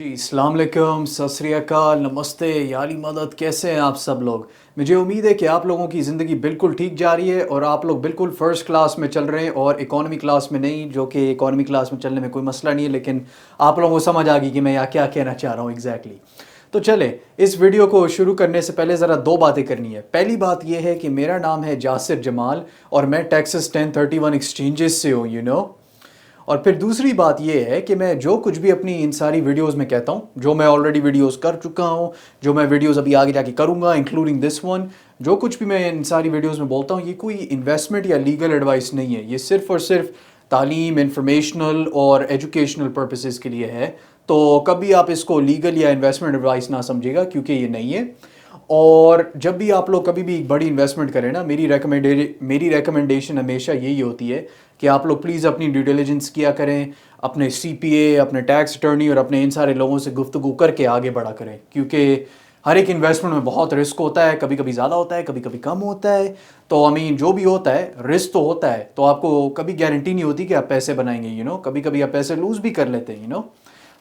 जी अस्सलाम वालेकुम, सत श्री अकाल, नमस्ते, याली मदद। कैसे हैं आप सब लोग? मुझे उम्मीद है कि आप लोगों की ज़िंदगी बिल्कुल ठीक जा रही है और आप लोग बिल्कुल फ़र्स्ट क्लास में चल रहे हैं और इकॉनमी क्लास में नहीं, जो कि इकॉनमी क्लास में चलने में कोई मसला नहीं है, लेकिन आप लोगों को समझ आ गई कि मैं यहाँ क्या कहना चाह रहा हूँ एग्जैक्टली। तो चले इस वीडियो को शुरू करने से पहले ज़रा दो बातें करनी है। पहली बात यह है कि मेरा नाम है जासिर जमाल और मैं टेक्सास 1031 एक्सचेंजेस से हूँ, और फिर दूसरी बात यह है कि मैं जो कुछ भी अपनी इन सारी वीडियोस में कहता हूँ, जो मैं ऑलरेडी वीडियोस कर चुका हूँ, जो मैं वीडियोस अभी आगे जाके करूँगा इंक्लूडिंग दिस वन, जो कुछ भी मैं इन सारी वीडियोस में बोलता हूँ, ये कोई इन्वेस्टमेंट या लीगल एडवाइस नहीं है। ये सिर्फ़ और सिर्फ तालीम, इंफॉर्मेशनल और एजुकेशनल पर्पसेस के लिए है। तो कभी आप इसको लीगल या इन्वेस्टमेंट एडवाइस ना समझिएगा, क्योंकि ये नहीं है। और जब भी आप लोग कभी भी बड़ी इन्वेस्टमेंट करें ना, मेरी रिकमेंडेशन हमेशा यही होती है कि आप लोग प्लीज़ अपनी ड्यू डिलिजेंस किया करें, अपने सीपीए, अपने टैक्स अटर्नी और अपने इन सारे लोगों से गुफ्तगू करके आगे बढ़ा करें, क्योंकि हर एक इन्वेस्टमेंट में बहुत रिस्क होता है। कभी कभी ज़्यादा होता है, कभी कभी कम होता है। तो जो भी होता है, रिस्क तो होता है। तो आपको कभी गारंटी नहीं होती कि आप पैसे बनाएंगे, कभी कभी आप पैसे लूज़ भी कर लेते हैं।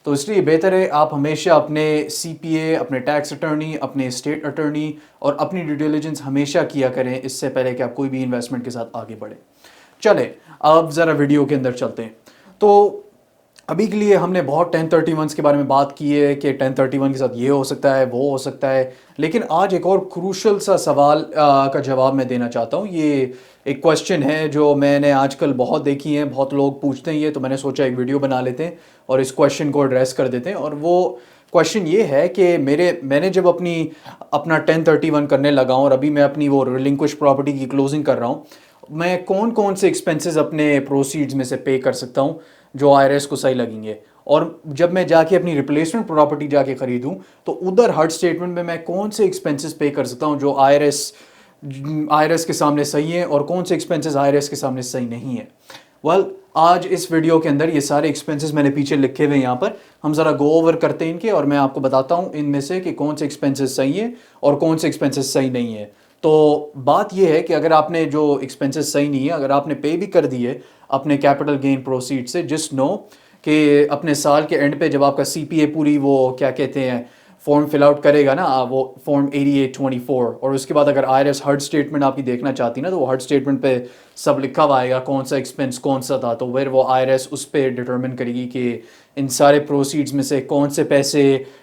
तो इसलिए बेहतर है आप हमेशा अपने सीपीए, अपने टैक्स अटर्नी, अपने स्टेट अटर्नी और अपनी ड्यू डिलिजेंस हमेशा किया करें, इससे पहले कि आप कोई भी इन्वेस्टमेंट के साथ आगे बढ़े। चले अब ज़रा वीडियो के अंदर चलते हैं। तो अभी के लिए हमने बहुत 1031 के बारे में बात की है कि 1031 के साथ ये हो सकता है, वो हो सकता है, लेकिन आज एक और क्रूशल सा सवाल का जवाब मैं देना चाहता हूँ। ये एक क्वेश्चन है जो मैंने आजकल बहुत देखी है, बहुत लोग पूछते हैं ये, तो मैंने सोचा एक वीडियो बना लेते हैं और इस क्वेश्चन को एड्रेस कर देते हैं। और वो क्वेश्चन ये है कि मैंने जब अपना 1031 करने लगा हूँ और अभी मैं अपनी वो रिलिंक्विश प्रॉपर्टी की क्लोजिंग कर रहा हूँ, मैं कौन कौन से एक्सपेंसेस अपने प्रोसीड्स में से पे कर सकता हूँ जो आईआरएस को सही लगेंगे। और जब मैं जाके अपनी रिप्लेसमेंट प्रॉपर्टी जाके खरीदूं, तो उधर हर स्टेटमेंट में मैं कौन से एक्सपेंसेस पे कर सकता हूँ जो आईआरएस के सामने सही है और कौन से एक्सपेंसेस आईआरएस के सामने सही नहीं है। आज इस वीडियो के अंदर ये सारे एक्सपेंसेस मैंने पीछे लिखे हुए हैं, यहाँ पर हम ज़रा गो ओवर करते हैं इनके, और मैं आपको बताता हूँ इनमें से कि कौन से एक्सपेंसेस सही है और कौन से एक्सपेंसेस सही नहीं है। तो बात यह है कि अगर आपने जो एक्सपेंसेस सही नहीं है, अगर आपने पे भी कर दिए अपने कैपिटल गेन प्रोसीड से, जस्ट नो कि अपने साल के एंड पे जब आपका सीपीए पूरी वो क्या कहते हैं फॉर्म फिल आउट करेगा ना, वो फॉर्म 8824, और उसके बाद अगर आईआरएस हर स्टेटमेंट आपकी देखना चाहती ना, तो वो हर स्टेटमेंट पे सब लिखा हुआ आएगा कौन सा एक्सपेंस कौन सा था। तो फिर वो आईआरएस उस पर डिटरमिन करेगी कि इन सारे प्रोसीड्स में से कौन से पैसे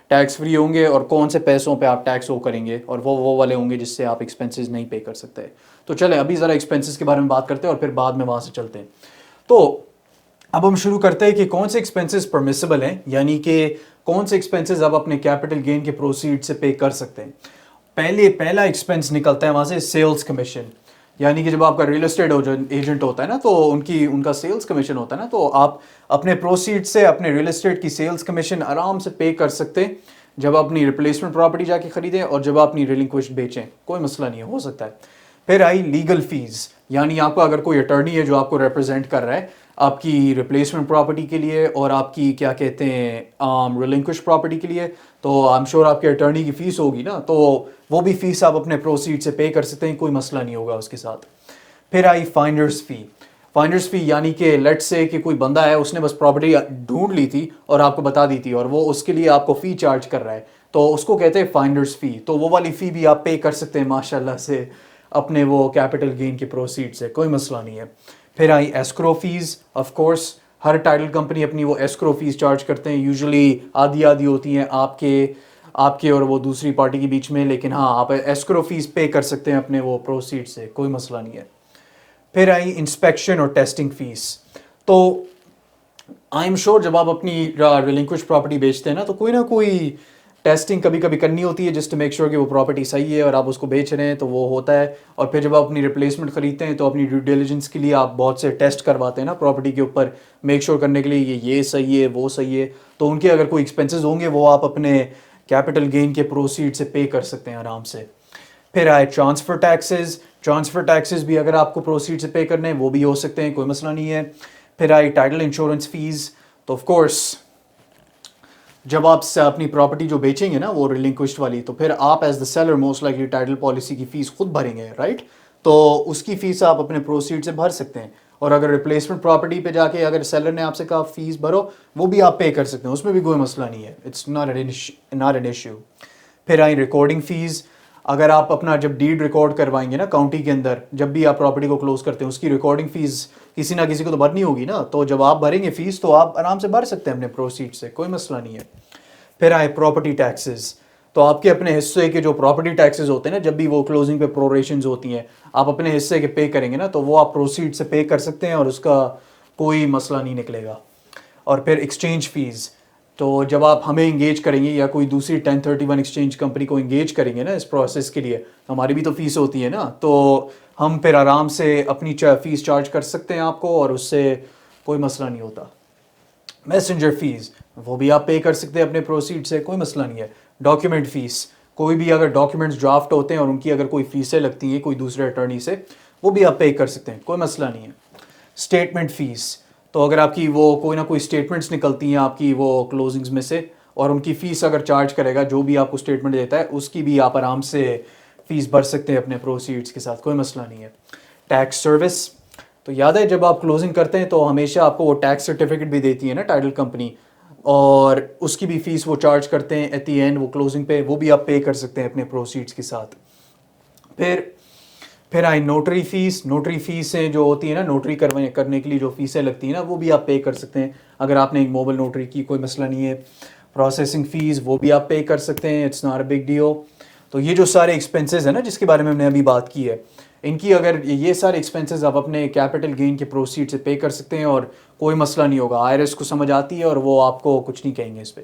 टैक्स फ्री होंगे और कौन से पैसों पे आप टैक्स ओ करेंगे, और वो वाले होंगे जिससे आप एक्सपेंसेस नहीं पे कर सकते। तो चले अभी ज़रा एक्सपेंसेस के बारे में बात करते हैं और फिर बाद में वहाँ से चलते हैं। तो अब हम शुरू करते हैं कि कौन से एक्सपेंसेस परमिसिबल हैं, यानी कि कौन से एक्सपेंसेस आप अपने कैपिटल गेन के प्रोसीड से पे कर सकते हैं। पहला एक्सपेंस निकलता है वहाँ से सेल्स कमीशन, यानी कि जब आपका रियल एस्टेट एजेंट होता है ना, तो उनका सेल्स कमीशन होता है ना, तो आप अपने प्रोसीड से अपने रियल एस्टेट की सेल्स कमीशन आराम से पे कर सकते हैं जब आप अपनी रिप्लेसमेंट प्रॉपर्टी जाके खरीदें और जब आप अपनी रिलिंक्विश बेचें, कोई मसला नहीं हो सकता है। फिर आई लीगल फीस, यानी आपको अगर कोई अटर्नी है जो आपको रिप्रेजेंट कर रहा है आपकी रिप्लेसमेंट प्रॉपर्टी के लिए और आपकी क्या कहते हैं रिलिंक्विश प्रॉपर्टी के लिए, तो आई एम श्योर आपके अटर्नी की फ़ीस होगी ना, तो वो भी फ़ीस आप अपने प्रोसीड से पे कर सकते हैं, कोई मसला नहीं होगा उसके साथ। फिर आई फाइंडर्स फ़ी, यानी कि लेट्स से कि कोई बंदा है, उसने बस प्रॉपर्टी ढूंढ ली थी और आपको बता दी थी और वो उसके लिए आपको फ़ी चार्ज कर रहा है, तो उसको कहते हैं फाइंडर्स फ़ी। तो वो वाली फ़ी भी आप पे कर सकते हैं माशाल्लाह से अपने वो कैपिटल गेन के प्रोसीड से, कोई मसला नहीं है। फिर आई एस्क्रो फीस, ऑफ कोर्स हर टाइटल कंपनी अपनी वो एस्क्रो फीस चार्ज करते हैं, यूजुअली आधी आधी होती हैं आपके और वो दूसरी पार्टी के बीच में, लेकिन हाँ आप एस्क्रो फीस पे कर सकते हैं अपने वो प्रोसीड से, कोई मसला नहीं है। फिर आई इंस्पेक्शन और टेस्टिंग फीस। तो आई एम श्योर जब आप अपनी रिलिंक्विश प्रॉपर्टी बेचते हैं ना, तो कोई ना कोई टेस्टिंग कभी कभी करनी होती है जस्ट टू मेक श्योर कि वो प्रॉपर्टी सही है और आप उसको बेच रहे हैं, तो वो होता है। और फिर जब आप अपनी रिप्लेसमेंट खरीदते हैं तो अपनी ड्यू डिलिजेंस के लिए आप बहुत से टेस्ट करवाते हैं ना प्रॉपर्टी के ऊपर, मेक श्योर करने के लिए ये सही है वो सही है, तो उनके अगर कोई एक्सपेंसेस होंगे वो आप अपने कैपिटल गेन के प्रोसीड से पे कर सकते हैं आराम से। फिर आए ट्रांसफ़र टैक्सेस भी अगर आपको प्रोसीड से पे करने हैं वो भी हो सकते हैं, कोई मसला नहीं है। फिर आई टाइटल इंश्योरेंस फीस, तो ऑफ कोर्स जब आप अपनी प्रॉपर्टी जो बेचेंगे ना वो रिलिंक्विश्ड वाली, तो फिर आप as the seller most likely title policy की फ़ीस खुद भरेंगे, राइट। तो उसकी फ़ीस आप अपने प्रोसीड से भर सकते हैं। اور اگر ریپلیسمنٹ پراپرٹی پہ جا کے اگر سیلر نے آپ سے کہا فیس بھرو وہ بھی آپ پے کر سکتے ہیں, اس میں بھی کوئی مسئلہ نہیں ہے, اٹس ناٹ این ایشو. پھر آئی ریکارڈنگ فیس, اگر آپ اپنا جب ڈیڈ ریکارڈ کروائیں گے نا کاؤنٹی کے اندر, جب بھی آپ پراپرٹی کو کلوز کرتے ہیں اس کی ریکارڈنگ فیس کسی نہ کسی کو تو بھرنی ہوگی نا, تو جب آپ بھریں گے فیس تو آپ آرام سے بھر سکتے ہیں اپنے پروسیڈ سے, کوئی مسئلہ نہیں ہے. پھر آئے پراپرٹی ٹیکسز, تو آپ کے اپنے حصے کے جو پراپرٹی ٹیکسز ہوتے ہیں نا, جب بھی وہ کلوزنگ پہ پروریشنز ہوتی ہیں آپ اپنے حصے کے پے کریں گے نا, تو وہ آپ پروسیڈ سے پے کر سکتے ہیں اور اس کا کوئی مسئلہ نہیں نکلے گا. اور پھر ایکسچینج فیس, تو جب آپ ہمیں انگیج کریں گے یا کوئی دوسری 1031 ایکسچینج کمپنی کو انگیج کریں گے نا اس پروسیس کے لیے, ہماری بھی تو فیس ہوتی ہے نا, تو ہم پھر آرام سے اپنی فیس چارج کر سکتے ہیں آپ کو اور اس سے کوئی مسئلہ نہیں ہوتا. میسنجر فیس وہ بھی آپ پے کر سکتے ہیں اپنے پروسیڈ سے, کوئی مسئلہ نہیں ہے. ڈاکیومنٹ فیس, کوئی بھی اگر ڈاکیومنٹس ڈرافٹ ہوتے ہیں اور ان کی اگر کوئی فیسیں لگتی ہیں کوئی دوسرے اٹارنی سے, وہ بھی آپ پے کر سکتے ہیں, کوئی مسئلہ نہیں ہے. اسٹیٹمنٹ فیس, تو اگر آپ کی وہ کوئی نہ کوئی اسٹیٹمنٹس نکلتی ہیں آپ کی وہ کلوزنگز میں سے اور ان کی فیس اگر چارج کرے گا جو بھی آپ کو اسٹیٹمنٹ دیتا ہے اس کی بھی آپ آرام سے فیس بھر سکتے ہیں اپنے پروسیڈس کے ساتھ, کوئی مسئلہ نہیں ہے. ٹیکس سروس, تو یاد ہے جب آپ کلوزنگ کرتے ہیں تو ہمیشہ آپ کو وہ ٹیکس سرٹیفکیٹ بھی دیتی ہے نا ٹائٹل کمپنی, اور اس کی بھی فیس وہ چارج کرتے ہیں ایٹ دی اینڈ وہ کلوزنگ پہ, وہ بھی آپ پے کر سکتے ہیں اپنے پروسیڈس کے ساتھ. پھر آئی نوٹری فیس, نوٹری فیسیں جو ہوتی ہیں نا نوٹری کرنے کے لیے جو فیسیں لگتی ہیں نا وہ بھی آپ پے کر سکتے ہیں اگر آپ نے ایک موبائل نوٹری کی, کوئی مسئلہ نہیں ہے. پروسیسنگ فیس وہ بھی آپ پے کر سکتے ہیں, it's not a big deal. تو یہ جو سارے ایکسپنسز ہیں نا جس کے بارے میں ہم نے ابھی بات کی ہے, ان کی اگر یہ سارے ایکسپنسز آپ اپنے کیپٹل گین کے پروسیڈ سے پے کر سکتے ہیں اور کوئی مسئلہ نہیں ہوگا. آئی آر ایس کو سمجھ آتی ہے اور وہ آپ کو کچھ نہیں کہیں گے اس پہ.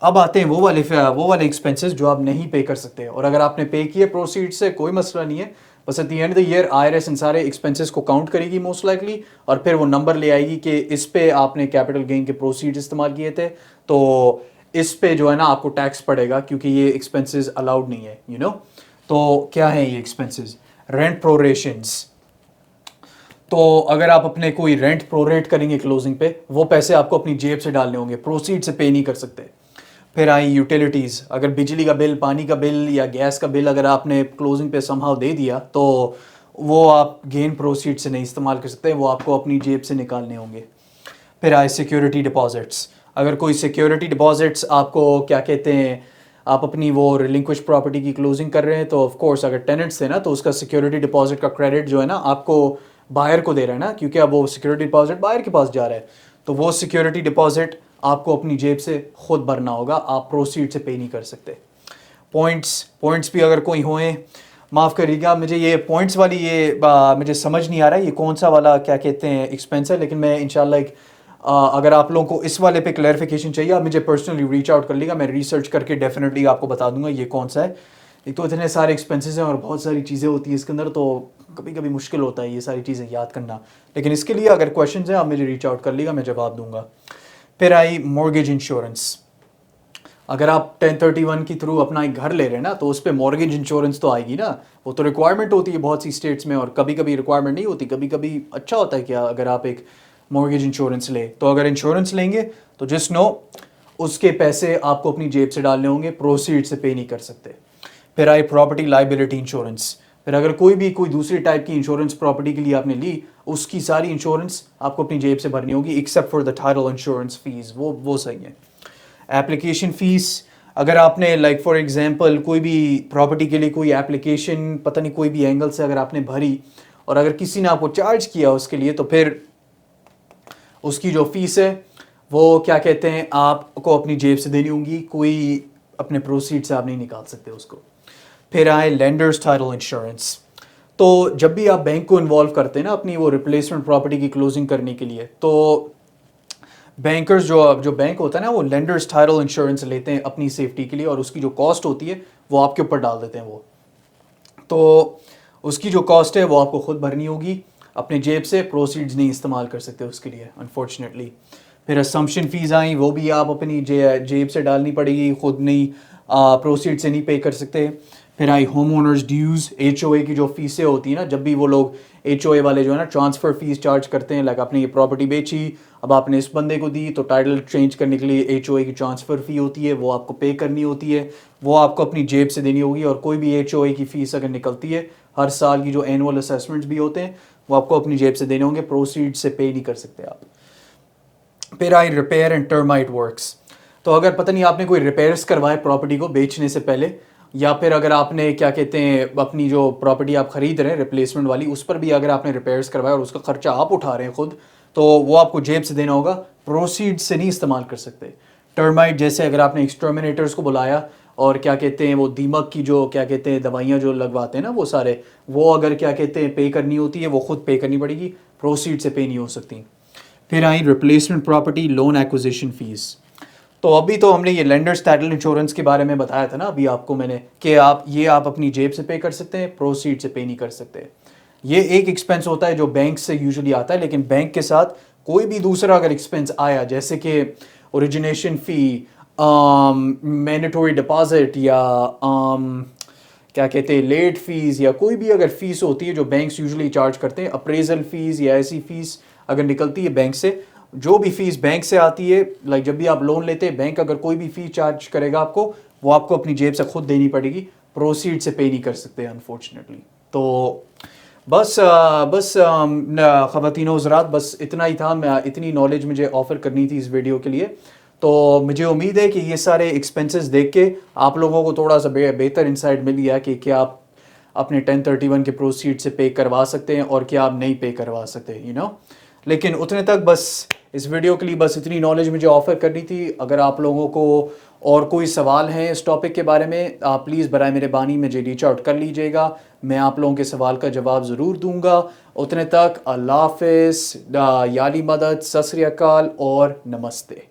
اب آتے ہیں وہ والے ایکسپنسز جو آپ نہیں پے کر سکتے, اور اگر آپ نے پے کیے پروسیڈ سے کوئی مسئلہ نہیں ہے, بس at the end of the year I R S ان سارے ایکسپنسز کو کاؤنٹ کرے گی موسٹ لائکلی, اور پھر وہ نمبر لے آئے گی کہ اس پہ آپ نے کیپٹل گین کے پروسیڈ استعمال کیے تھے, تو اس پہ جو ہے نا آپ کو ٹیکس پڑے گا کیونکہ یہ ایکسپنسز الاؤڈ نہیں ہے یو نو. تو کیا ہیں یہ ایکسپنسز؟ رینٹ پروریشنز, تو اگر آپ اپنے کوئی رینٹ پروریٹ کریں گے کلوزنگ پہ وہ پیسے آپ کو اپنی جیب سے ڈالنے ہوں گے, پروسیڈ سے پے نہیں کر سکتے. پھر آئی یوٹیلیٹیز, اگر بجلی کا بل, پانی کا بل یا گیس کا بل اگر آپ نے کلوزنگ پہ سم ہاؤ دے دیا تو وہ آپ گین پروسیڈ سے نہیں استعمال کر سکتے, وہ آپ کو اپنی جیب سے نکالنے ہوں گے. پھر آئے سیکیورٹی ڈپازٹس, اگر کوئی سیکیورٹی ڈپازٹس آپ کو کیا کہتے ہیں آپ اپنی وہ ریلنکوش پراپرٹی کی کلوزنگ کر رہے ہیں تو آف کورس اگر ٹیننٹس تھے نا تو اس کا سیکیورٹی ڈپازٹ کا کریڈٹ جو ہے نا آپ کو بائر کو دے رہا ہے نا, کیونکہ اب وہ سیکیورٹی ڈپازٹ بائر کے پاس جا رہا ہے, تو وہ سیکیورٹی ڈپازٹ آپ کو اپنی جیب سے خود بھرنا ہوگا, آپ پروسیڈ سے پے نہیں کر سکتے. پوائنٹس بھی اگر کوئی ہوئیں, معاف کریے گا مجھے یہ پوائنٹس والی یہ مجھے سمجھ نہیں آ رہا ہے یہ کون سا والا کیا کہتے ہیں ایکسپینس ہے, لیکن میں انشاءاللہ اگر آپ لوگوں کو اس والے پہ کلیئرفیکیشن چاہیے آپ مجھے پرسنلی ریچ آؤٹ کر لیے گا, میں ریسرچ کر کے ڈیفینیٹلی آپ کو بتا دوں گا یہ کون سا ہے. ایک تو اتنے سارے ایکسپینسز ہیں اور بہت ساری چیزیں ہوتی ہیں اس کے اندر, تو کبھی کبھی مشکل ہوتا ہے یہ ساری چیزیں یاد کرنا, لیکن اس کے لیے اگر کویشچنز ہیں آپ مجھے ریچ آؤٹ کر لیے گا, میں جواب دوں گا. پھر آئی مورگیج انشورنس, اگر آپ 1031 کے تھرو اپنا ایک گھر لے رہے ہیں نا تو اس پہ مورگیج انشورنس تو آئے گی نا, وہ تو ریکوائرمنٹ ہوتی ہے بہت سی اسٹیٹس میں, اور کبھی کبھی ریکوائرمنٹ نہیں ہوتی, کبھی کبھی اچھا ہوتا ہے کیا اگر آپ ایک مورگیج انشورنس لیں. تو اگر انشورنس لیں گے تو جسٹ نو اس کے پیسے آپ کو اپنی جیب سے ڈالنے ہوں گے, پروسیڈ سے پے نہیں کر سکتے. پھر آئی پراپرٹی لائبلٹی انشورنس, پھر اگر کوئی دوسری ٹائپ کی انشورنس پراپرٹی کے لیے آپ نے لی اس کی ساری انشورنس آپ کو اپنی جیب سے بھرنی ہوگی except for the title insurance fees, وہ صحیح ہے. ایپلیکیشن فیس, اگر آپ نے لائک فار ایگزامپل کوئی بھی پراپرٹی کے لیے کوئی ایپلیکیشن پتہ نہیں کوئی بھی اینگل سے اگر آپ نے بھری اور اگر کسی نے آپ کو چارج کیا اس کے لیے, تو پھر اس کی جو فیس ہے وہ کیا کہتے ہیں آپ کو اپنی جیب سے دینی ہوگی, کوئی اپنے پروسیڈ سے آپ نہیں نکال سکتے اس کو. پھر آئے لینڈرز ٹائٹل انشورنس, تو جب بھی آپ بینک کو انوالو کرتے ہیں نا اپنی وہ ریپلیسمنٹ پراپرٹی کی کلوزنگ کرنے کے لیے, تو بینکرز جو بینک ہوتا ہے نا وہ لینڈرز ٹائٹل انشورنس لیتے ہیں اپنی سیفٹی کے لیے, اور اس کی جو کاسٹ ہوتی ہے وہ آپ کے اوپر ڈال دیتے ہیں وہ, تو اس کی جو کاسٹ ہے وہ آپ کو خود بھرنی ہوگی اپنے جیب سے, پروسیڈز نہیں استعمال کر سکتے اس کے لیے انفارچونیٹلی. پھر اسمپشن فیس آئیں, وہ بھی آپ اپنی جیب سے ڈالنی پڑے گی, خود نہیں پروسیڈ سے نہیں پے کر سکتے. پھر آئی home owners dues, H O A کی جو فیسیں ہوتی ہیں نا, جب بھی وہ لوگ ایچ او اے والے جو ہے نا ٹرانسفر فیس چارج کرتے ہیں, لائک آپ نے یہ پراپرٹی بیچی اب آپ نے اس بندے کو دی تو ٹائٹل چینج کرنے کے لیے ایچ او اے کی ٹرانسفر فی ہوتی ہے, وہ آپ کو پے کرنی ہوتی ہے, وہ آپ کو اپنی جیب سے دینی ہوگی. اور کوئی بھی ایچ او اے کی فیس اگر نکلتی ہے ہر سال کی جو اینول اسیسمنٹس بھی ہوتے ہیں वो आपको अपनी जेब से देने होंगे, प्रोसीड से पे नहीं कर सकते आप. फिर आई रिपेयर एंड टर्माइट वर्क्स. तो अगर पता नहीं आपने कोई रिपेयर्स करवाए प्रॉपर्टी को बेचने से पहले, या फिर अगर आपने क्या कहते हैं अपनी जो प्रॉपर्टी आप खरीद रहे हैं रिप्लेसमेंट वाली, उस पर भी अगर आपने रिपेयर्स करवाए और उसका खर्चा आप उठा रहे हैं खुद, तो वो आपको जेब से देना होगा, प्रोसीड से नहीं इस्तेमाल कर सकते. टर्माइट जैसे अगर आपने एक्सटर्मिनेटर्स को बुलाया और क्या कहते हैं वो दीमक की जो क्या कहते हैं दवाइयाँ जो लगवाते हैं ना वो सारे, वो अगर क्या कहते हैं पे करनी होती है वो खुद पे करनी पड़ेगी, प्रोसीड से पे नहीं हो सकती. फिर आई replacement property loan acquisition fees. तो अभी तो हमने ये लेंडर्स टाइटल इंश्योरेंस के बारे में बताया था ना अभी आपको मैंने, कि आप अपनी जेब से पे कर सकते हैं, प्रोसीड से पे नहीं कर सकते. ये एक एक्सपेंस होता है जो बैंक से यूजुअली आता है, लेकिन बैंक के साथ कोई भी दूसरा अगर एक्सपेंस आया जैसे कि ओरिजिनेशन फ़ी, मैंडेटरी डिपॉजिट, या क्या कहते हैं लेट फीस, या कोई भी अगर फ़ीस होती है जो बैंक्स यूजुअली चार्ज करते हैं, अप्रेजल फ़ीस या ऐसी फ़ीस अगर निकलती है बैंक से, जो भी फ़ीस बैंक से आती है, लाइक जब भी आप लोन लेते हैं बैंक अगर कोई भी फ़ीस चार्ज करेगा आपको, वो आपको अपनी जेब से खुद देनी पड़ेगी, प्रोसीड से पे नहीं कर सकते अनफॉर्चुनेटली. तो बस ख़वातीन हज़रात बस इतना ही था, मैं इतनी नॉलेज मुझे ऑफ़र करनी थी इस वीडियो के लिए. तो मुझे उम्मीद है कि ये सारे एक्सपेंसेस देख के आप लोगों को थोड़ा सा बेहतर इंसाइट मिल गया कि क्या आप अपने 1031 के प्रोसीड से पे करवा सकते हैं और क्या आप नहीं पे करवा सकते, यू नो. लेकिन उतने तक बस इस वीडियो के लिए बस इतनी नॉलेज मुझे ऑफ़र करनी थी. अगर आप लोगों को और कोई सवाल हैं इस टॉपिक के बारे में, आप प्लीज़ बराए मेहरबानी मुझे रीच आउट कर लीजिएगा, मैं आप लोगों के सवाल का जवाब ज़रूर दूंगा. उतने तक अल्लाह हाफ़िज़, याली मदद, सत श्री अकाल और नमस्ते.